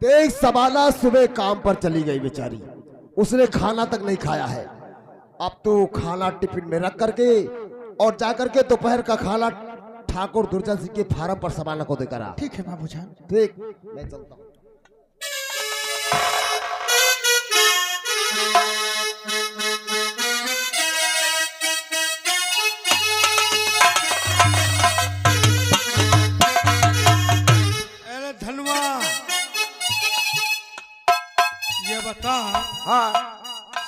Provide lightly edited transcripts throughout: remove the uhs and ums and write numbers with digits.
देख सबाना सुबह काम पर चली गई बेचारी, उसने खाना तक नहीं खाया है। अब तो खाना टिफिन में रख करके और जाकर के दोपहर का खाना ठाकुर दुर्जन सिंह के फार्म पर सबाना को देकर आ। ठीक है बाबूजान। ठीक, मैं चलता हूँ। अरे धनवा, ये बता, हाँ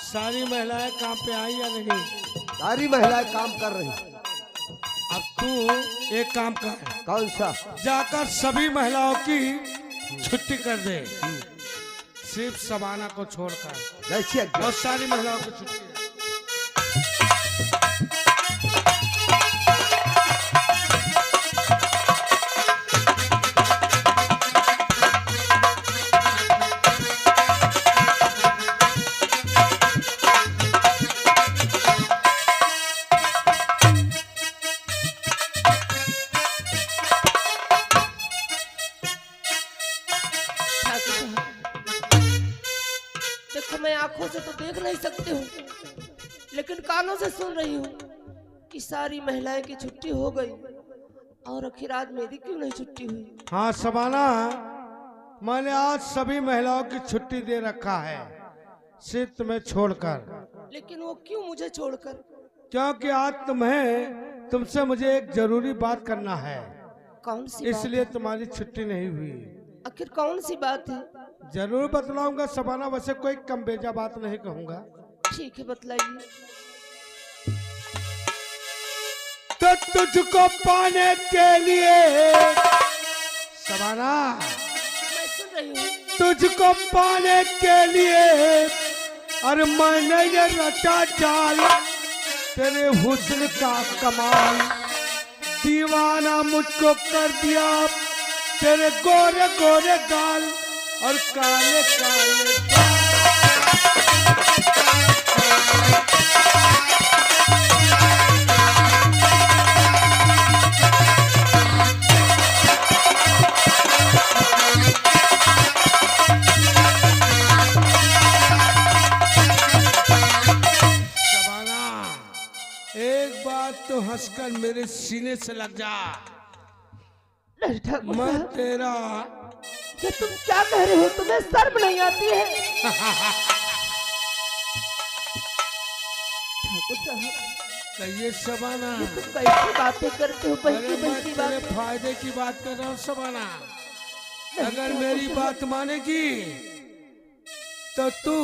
सारी महिलाएं काम पे आई या नहीं? सारी महिलाएं काम कर रही। अब तू एक काम कर, कौन सा? जाकर सभी महिलाओं की छुट्टी कर दे, सिर्फ सबाना को छोड़कर। जैसी आज्ञा। और सारी महिलाओं की छुट्टी है। देखो, मैं आंखों से तो देख नहीं सकती हूँ, लेकिन कानों से सुन रही हूँ कि सारी महिलाएं की छुट्टी हो गई, और आखिर आज मेरी क्यों नहीं छुट्टी हुई? हाँ सबाना, मैंने आज सभी महिलाओं की छुट्टी दे रखा है, सिर्फ तुम्हें छोड़कर। लेकिन वो क्यों मुझे छोड़कर? क्योंकि आज तुमसे मुझे एक जरूरी बात करना है, कौन सी बात? इसलिए तुम्हारी छुट्टी नहीं हुई। आखिर कौन सी बात है? जरूर बतलाऊंगा सबाना, वैसे कोई कम बेजा बात नहीं कहूंगा। ठीक है, बतलाइए। तो तुझको पाने के लिए सबाना, मैं सुन रही हूँ। तुझको पाने के लिए और मैंने ये रचा जाल, तेरे हुस्न का कमाल, दीवाना मुझको कर दिया तेरे गोरे गोरे गाल और काले काले बाल। एक बात तो हंसकर मेरे सीने से लग जा, नहीं ठाकुर मैं साहब, तेरा। ये तुम क्या कह रहे हो? तुम्हें शर्म नहीं आती है? ठाकुर साहब, कहिए सबाना। ये तुम कैसी बातें करते हो? अरे बहकी मैं बहकी तेरे बातें। फायदे की बात कर रहा हूँ सबाना। अगर मेरी बात मानेगी तो तू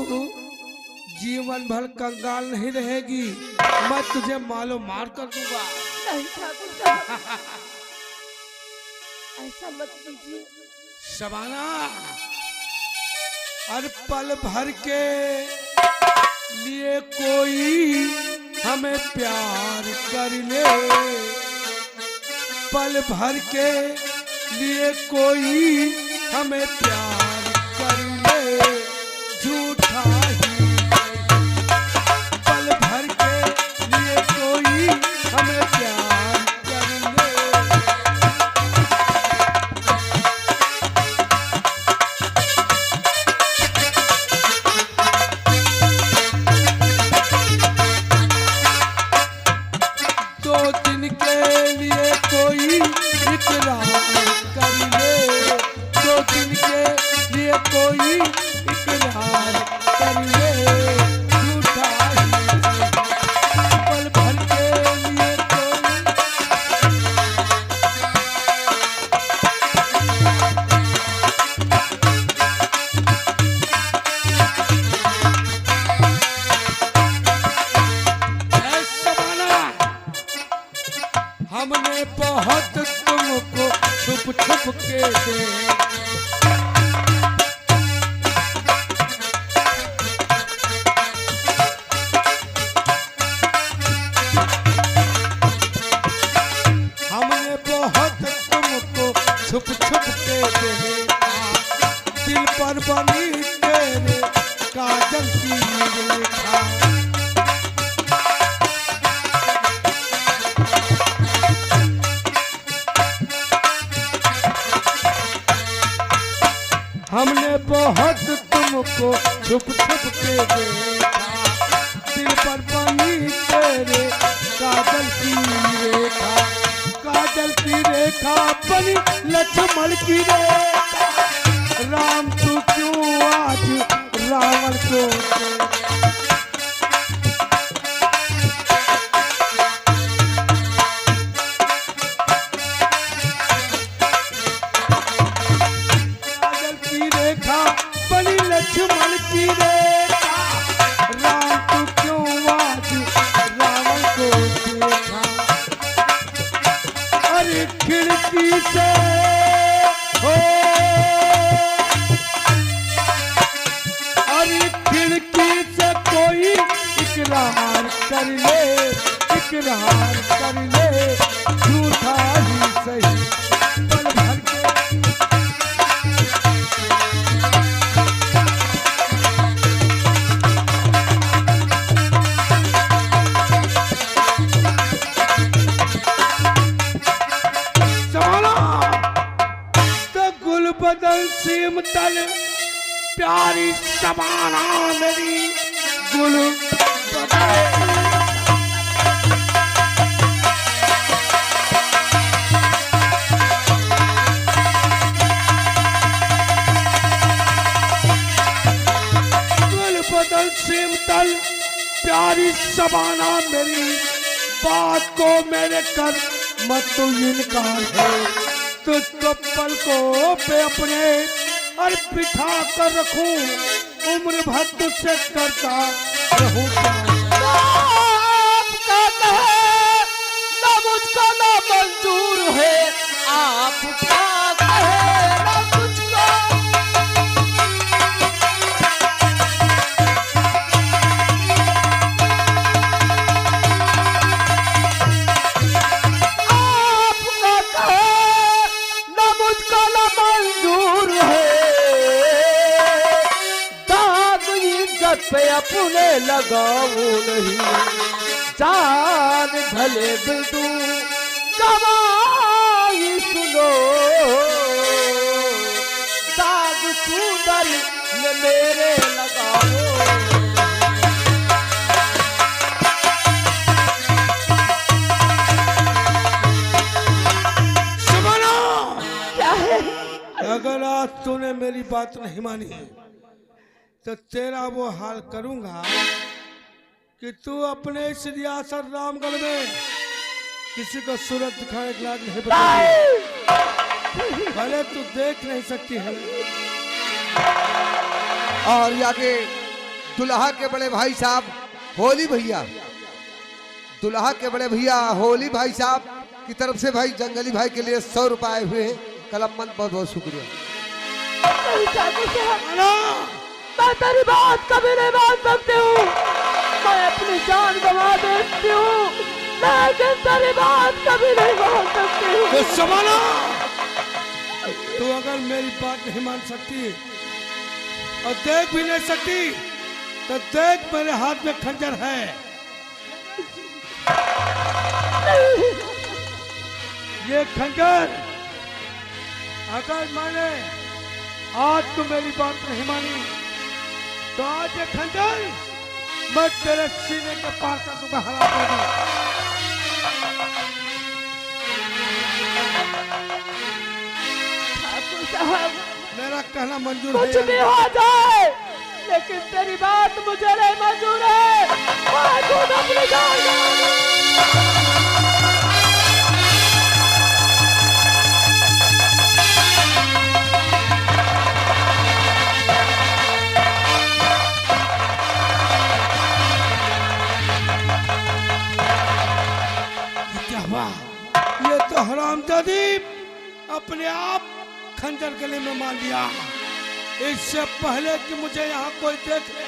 जीवन भर कंगाल नहीं रहेगी, मैं तुझे मालो मार कर दूंगा। नहीं ठाकुर साहब, ऐसा मत कीजिए। शबाना, हर पल भर के लिए कोई हमें प्यार कर ले, पल भर के लिए कोई हमें प्यार कर ले, झूठा ही पल भर के लिए कोई हमें प्यार कर ले। दो दिन के लिए कोई इकरार कर ले, दो दिन के लिए कोई इकरार कर ले, झूठा ही पल भर के लिए कोई। ऐ सबाना, हमने बहुत तुमको छुप छुप के दे, हमने बहुत तुमको छुप छुप के देखा, दिल पर बनी तेरे काजल की रेखा। हमने बहुत तुमको छुप छुप के देखा, दिल पर बनी तेरे काजल की रेखा, काजल की रेखा बनी लक्ष्मण की रेखा। राम तू क्यों आज रावण को लक्ष्मण की रेखा, राम तू क्यों आज रावण को देखा। अरे खिड़की से हो, अरे खिड़की से कोई इकरार कर ले, इकरार कर ले, झूठा ही सही पल भर के। बदल सीम तल प्यारी शबाना मेरी गुल बदल सीम तल प्यारी शबाना मेरी बात को मेरे कर मत तो इनकार है। तुझको पलकों पे अपने और बिठा कर रखूं, उम्र भर तुझसे करता रहूं। आपका कहे ना मुझको ना मंजूर है, आपका कहे ना मुझको। पे अपने लगाऊं नहीं, जान भले दिल दूं गवाही सुनो, दाग सुंदर में मेरे लगाओ। सुनो क्या है? अगर आज तूने मेरी बात नहीं मानी तो तेरा वो हाल करूंगा कि तू अपने इस रियासत रामगढ़ में किसी को सूरत दिखाने के लायक नहीं बचेगी। भले तू देख नहीं सकती है। और आगे दुल्हा के बड़े भाई साहब होली भैया, दुल्हा के बड़े भैया होली भाई साहब की तरफ से भाई जंगली भाई के लिए 100 रुपए आए हुए हैं। कलमबंद बहुत बहुत शुक्रिया। मैं तेरी बात कभी नहीं मान सकती हूँ, मैं अपनी जान गंवा देती हूँ, लेकिन तेरी बात कभी नहीं मान सकती हूँ। तो समाना, तू अगर मेरी बात नहीं मान सकती और देख भी नहीं सकती तो देख मेरे हाथ में खंजर है। ये खंजर अगर मैंने आज तू मेरी बात नहीं मानी तो आज ये खंजर मैं तेरे सीने के पार कर दूंगा, हरा दूंगा। ठाकुर साहब, मेरा कहना मंजूर कुछ है? भी हो जाए लेकिन तेरी बात मुझे नहीं मंजूर है। मैं खुद अपनी जान गंवा दूं। ये तो हरामजादी अपने आप खंजर गले में मार लिया। इससे पहले कि मुझे यहाँ कोई देख ले,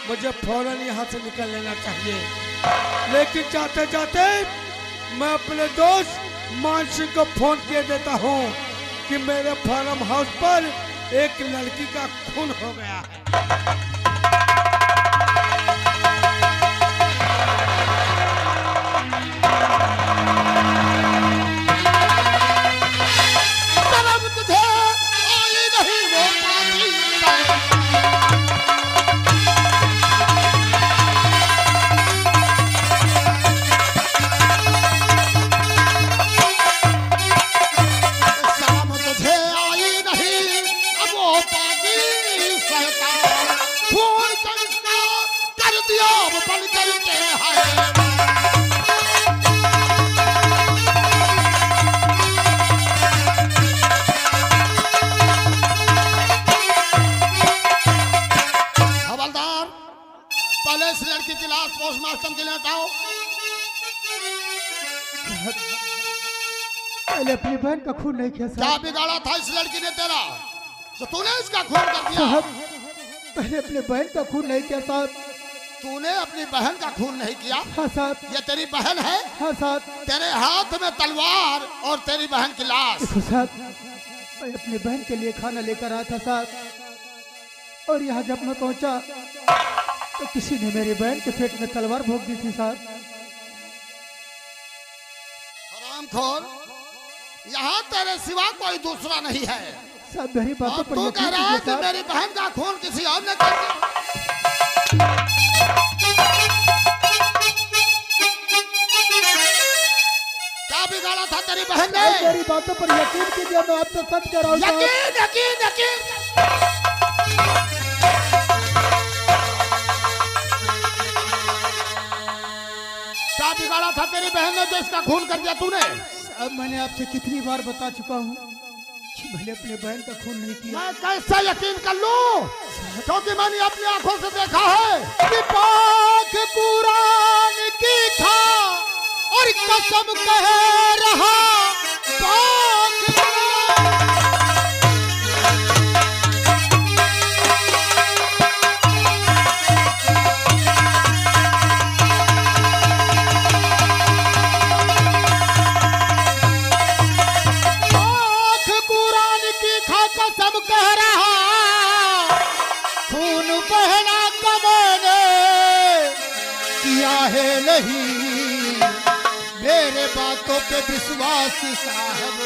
मुझे फौरन यहाँ से निकल लेना चाहिए। लेकिन जाते जाते मैं अपने दोस्त मानसी को फोन किए देता हूँ कि मेरे फार्म हाउस पर एक लड़की का खून हो गया है। तुझे आई नहीं वो लगी शैतान, खून चंगा कर दिया अब बन करके है। हवलदार, पहले इस लड़की की लाश पोस्टमार्टम के लिए हटाओ। पहले अपनी बहन का खून नहीं किया क्या साहब। बिगाड़ा था इस लड़की ने तेरा तो तूने इसका खून कर दिया? साहब पहले अपनी बहन का खून नहीं किया साहब। तूने अपनी बहन का खून नहीं किया? हाँ साहब। ये तेरी बहन है? हाँ साहब। तेरे हाथ में तलवार और तेरी बहन की लाश। देखो साहब, मैं अपनी बहन के लिए खाना लेकर आया था साहब, और यहाँ जब मैं पहुँचा तो किसी ने मेरी बहन के पेट में तलवार भोंक दी थी साहब। हरामखोर, यहाँ तेरे सिवा कोई दूसरा नहीं है। साहब मेरी बातों और पर तू कह यकीन रहा है कीजिए कि साहब। मेरी बहन का खून किसी और ने कर दिया? क्या बिगाड़ा था तेरी बहन ने? साहब, मेरी बातों पर यकीन कीजिए, मैं आपसे सच कह रहा हूँ साहब। यकीन यकीन यकीन। क्या बिगाड़ा था तेरी बहन ने जो इसका खून कर दिया तूने? साहब मैंने आपसे कितनी बार बता चुका हूँ कि मैंने अपने बहन का खून नहीं किया। मैं कैसे यकीन कर लूं? क्योंकि मैंने अपनी आंखों से देखा है कि पाक कुरान की खा और कसम कह रहा पाक कुरान। पाक कुरान की खा कसम कह रहा खून बहना कमाने किया है नहीं मेरे बातों पे विश्वास साहब।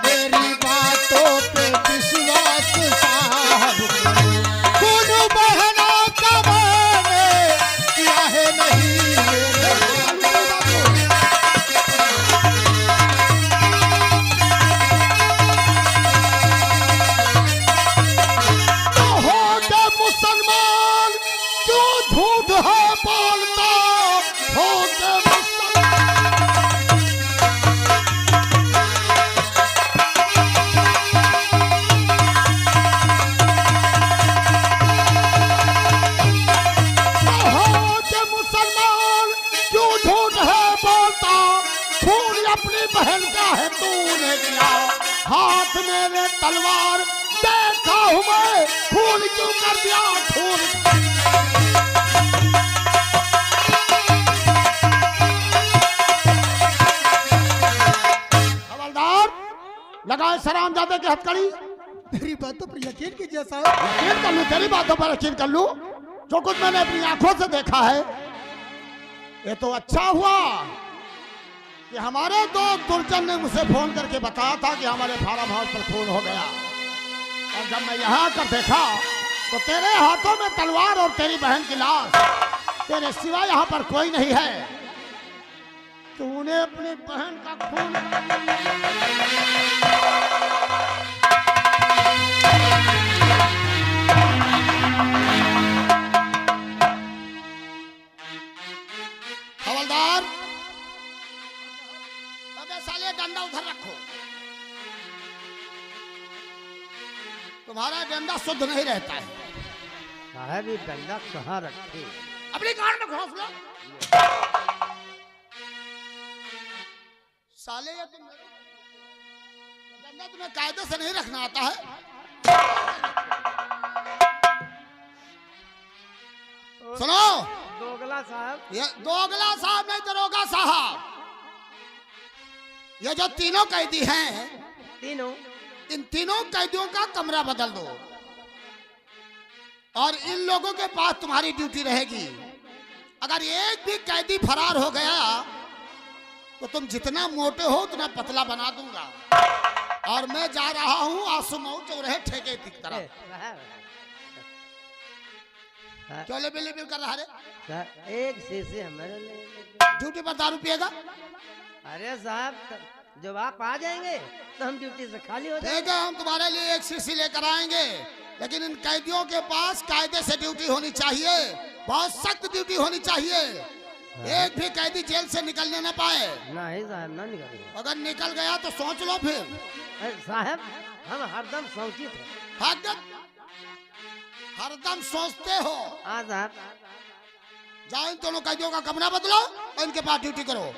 मेरी बातों पे विश्वास साहब, खून बहना कमाने किया है नहीं मेरे बातों। तो हो के मुसलमान क्यों झूठ है बोलता? हो के मुसलमान हो के मुसलमान क्यों झूठ है बोलता? खून अपनी बहन का है तूने किया, हाथ मेरे तलवार देखा हूं मैं, खून क्यों कर दिया? खून हवलदार, लगाए सरामजादे की हथकड़ी। मेरी बातों पर यकीन कीजिए साहब। यकीन कर लूं, तेरी बातों पर यकीन कर लूं? जो कुछ मैंने अपनी आंखों से देखा है, ये तो अच्छा हुआ कि हमारे दोस्त दुर्जन ने मुझे फोन करके बताया था कि हमारे फार्म हाउस पर खून हो गया, और जब मैं यहाँ आकर देखा तो तेरे हाथों में तलवार और तेरी बहन की लाश, तेरे सिवा यहाँ पर कोई नहीं है। तूने अपनी बहन का खून हवलदार, अबे साले डंडा उधर रखो, तुम्हारा डंडा शुद्ध नहीं रहता है। साहब ये डंडा कहाँ रखे? अपनी कार में घोंस लो। साले ये डंडा तुम्हें कायदे से नहीं रखना आता है? सुनो, दोगला साहब, ये दोगला साहब नहीं, दरोगा साहब, ये जो तीनों कैदी हैं, तीनों, इन तीनों कैदियों का कमरा बदल दो, और इन लोगों के पास तुम्हारी ड्यूटी रहेगी। अगर एक भी कैदी फरार हो गया तो तुम जितना मोटे हो उतना पतला बना दूंगा, और मैं जा रहा हूं आसुमऊ चौराहे ठेके की तरफ। क्यों लेबल कर रहा है? सर एक शीशी हमारे लिए। ड्यूटी पर दारू पिएगा? अरे साहब जब आप आ जाएंगे तो हम ड्यूटी से खाली हो जाएंगे। ठीक है, हम तुम्हारे लिए एक शीशी लेकर आएंगे, लेकिन इन कैदियों के पास कायदे से ड्यूटी होनी चाहिए, बहुत सख्त ड्यूटी होनी चाहिए। एक भी कैदी जेल से निकलने ना पाए। नहीं साहब ना निकलेंगे। अगर निकल गया तो सोच लो फिर। अरे साहब हम हरदम सोचित हैं। हरदम सोचते हो। हाँ साहब। जाओ इन दोनों कैदियों का कमरा बदलो और इनके पास ड्यूटी करो।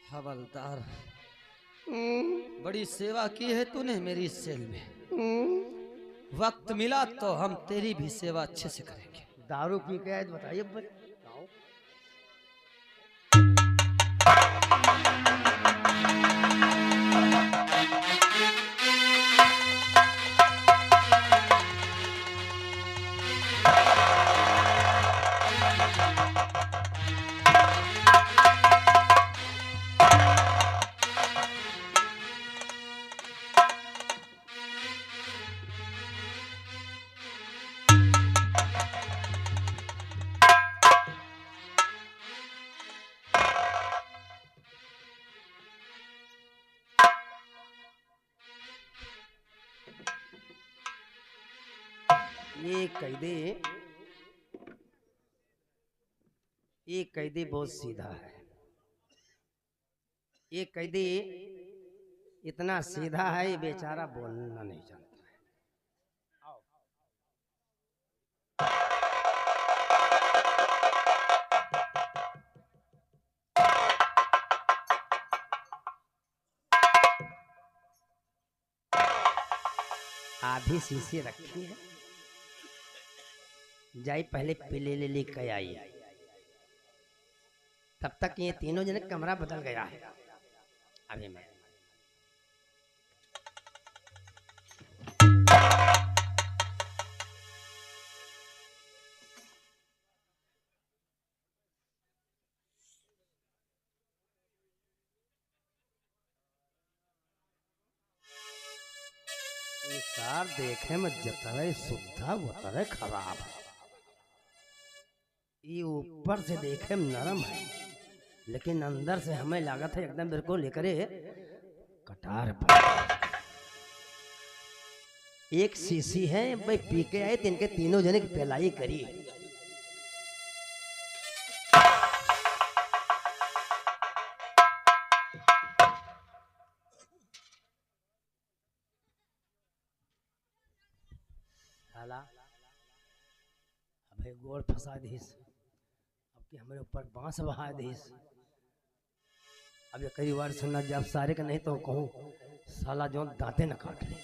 हवलदार, बड़ी सेवा की है तूने मेरी इस सेल में। वक्त मिला तो हम तेरी भी सेवा अच्छे से करेंगे। दारू पी के आए तो बताइए। ये कैदी बहुत सीधा है। ये कैदी इतना सीधा है, ये बेचारा बोलना नहीं जानता है। आधी शीशी रखी है, जाई पहले पीले ले लेकर आई। तब तक ये तीनों जने कमरा बदल गया है। अभी मैं सार देखे में जतरे सुद्धा उतरे खराब है। ये ऊपर से देखे में नरम है, लेकिन अंदर से हमें लागत है एकदम बिल्कुल लेकर कटार पर। एक शीशी है भाई, पी के आए तो इनके तीनों जने की पिलाई करी। अबे गोड़ फंसा दीस, अब कि हमारे ऊपर बांस बहा दीस। अब ये कई बार सुनना जब सारे का नहीं तो कहूँ साला जो दांते न काट ले।